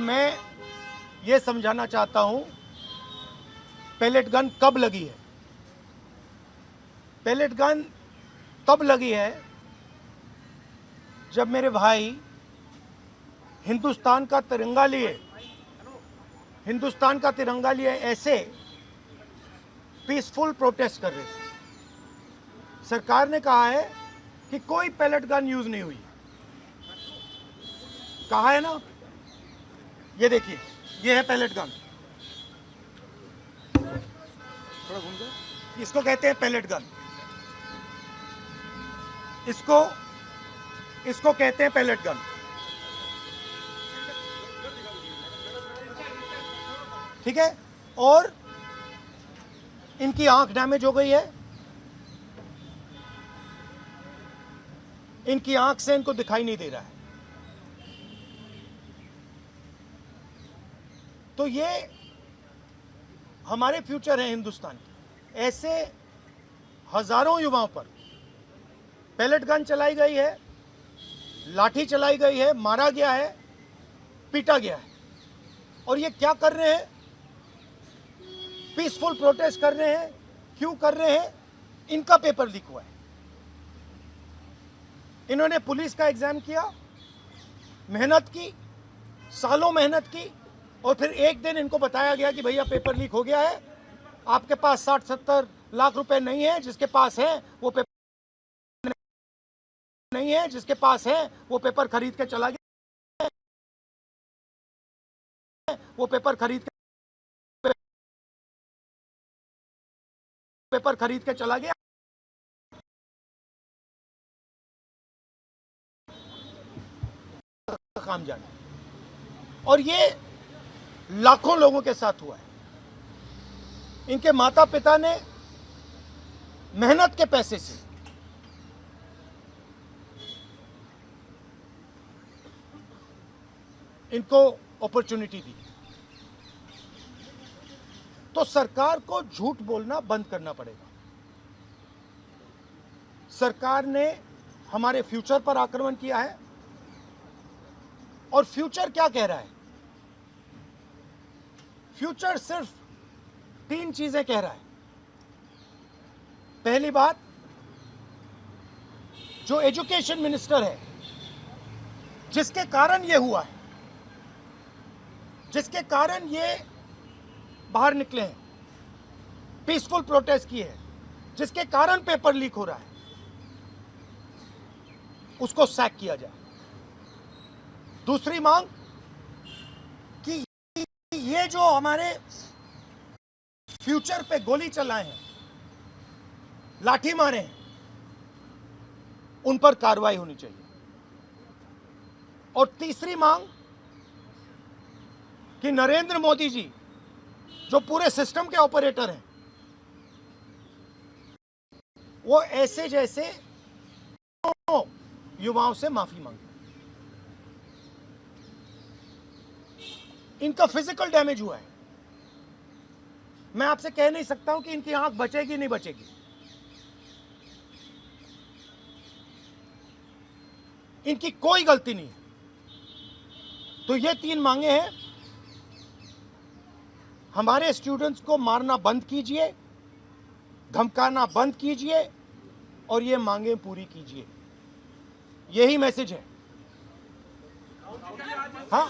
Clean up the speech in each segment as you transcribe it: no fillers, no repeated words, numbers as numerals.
मैं ये समझाना चाहता हूं, पैलेट गन कब लगी है। पैलेट गन तब लगी है जब मेरे भाई हिंदुस्तान का तिरंगा लिए ऐसे पीसफुल प्रोटेस्ट कर रहे थे। सरकार ने कहा है कि कोई पैलेट गन यूज नहीं हुई, कहा है ना। ये देखिए, ये है पैलेट गन, थोड़ा घूम जाओ। इसको कहते हैं पैलेट गन, इसको कहते हैं पैलेट गन। ठीक है, और इनकी आंख डैमेज हो गई है, इनकी आंख से इनको दिखाई नहीं दे रहा है। तो ये हमारे फ्यूचर है हिंदुस्तान के। ऐसे हजारों युवाओं पर पैलेट गन चलाई गई है, लाठी चलाई गई है, मारा गया है, पीटा गया है। और ये क्या कर रहे हैं? पीसफुल प्रोटेस्ट कर रहे हैं। क्यों कर रहे हैं? इनका पेपर लीक हुआ है। इन्होंने पुलिस का एग्जाम किया, मेहनत की, सालों मेहनत की, और फिर एक दिन इनको बताया गया कि भैया पेपर लीक हो गया है, आपके पास 60-70 लाख रुपए नहीं है, जिसके पास है वो पेपर नहीं है, जिसके पास है वो पेपर खरीद के चला गया, वो पेपर खरीद के चला गया। काम जाने, और ये लाखों लोगों के साथ हुआ है। इनके माता पिता ने मेहनत के पैसे से इनको अपॉर्चुनिटी दी। तो सरकार को झूठ बोलना बंद करना पड़ेगा। सरकार ने हमारे फ्यूचर पर आक्रमण किया है, और फ्यूचर क्या कह रहा है? फ्यूचर सिर्फ 3 चीजें कह रहा है। पहली बात, जो एजुकेशन मिनिस्टर है, जिसके कारण ये हुआ है, जिसके कारण ये बाहर निकले हैं, पीसफुल प्रोटेस्ट किए हैं, जिसके कारण पेपर लीक हो रहा है, उसको सैक किया जाए। दूसरी मांग कि ये जो हमारे फ्यूचर पे गोली चलाए हैं, लाठी मारे हैं, उन पर कार्रवाई होनी चाहिए। और तीसरी मांग कि नरेंद्र मोदी जी, जो पूरे सिस्टम के ऑपरेटर हैं, वो ऐसे जैसे युवाओं से माफी मांगे। इनका फिजिकल डैमेज हुआ है। मैं आपसे कह नहीं सकता हूं कि इनकी आंख बचेगी नहीं बचेगी। इनकी कोई गलती नहीं है। तो ये 3 मांगे हैं। हमारे स्टूडेंट्स को मारना बंद कीजिए, धमकाना बंद कीजिए, और ये मांगे पूरी कीजिए। यही मैसेज है। हाँ,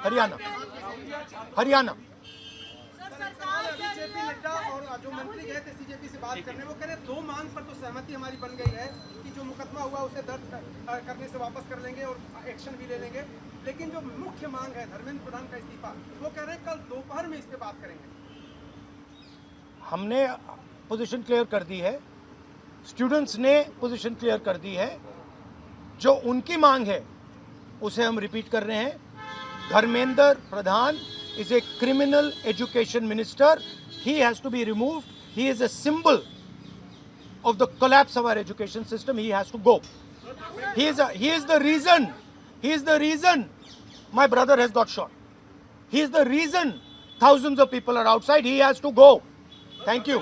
हरियाणा बीजेपी नेता और जो मंत्री गए थे सीजेपी से बात करने, वो कह रहे 2 मांग पर तो सहमति हमारी बन गई है कि जो मुकदमा हुआ उसे दर्ज करने से वापस कर लेंगे और एक्शन भी ले लेंगे। लेकिन जो मुख्य मांग है धर्मेंद्र प्रधान का इस्तीफा, वो कह रहे हैं कल दोपहर में इस पे बात करेंगे। हमने पोजीशन क्लियर कर दी है, स्टूडेंट्स ने पोजीशन क्लियर कर दी है। जो उनकी मांग है उसे हम रिपीट कर रहे हैं। Dharmendra Pradhan is a criminal education minister. He has to be removed. He is a symbol of the collapse of our education system. He has to go. He is the reason my brother has got shot. He is the reason thousands of people are outside. He has to go. Thank you.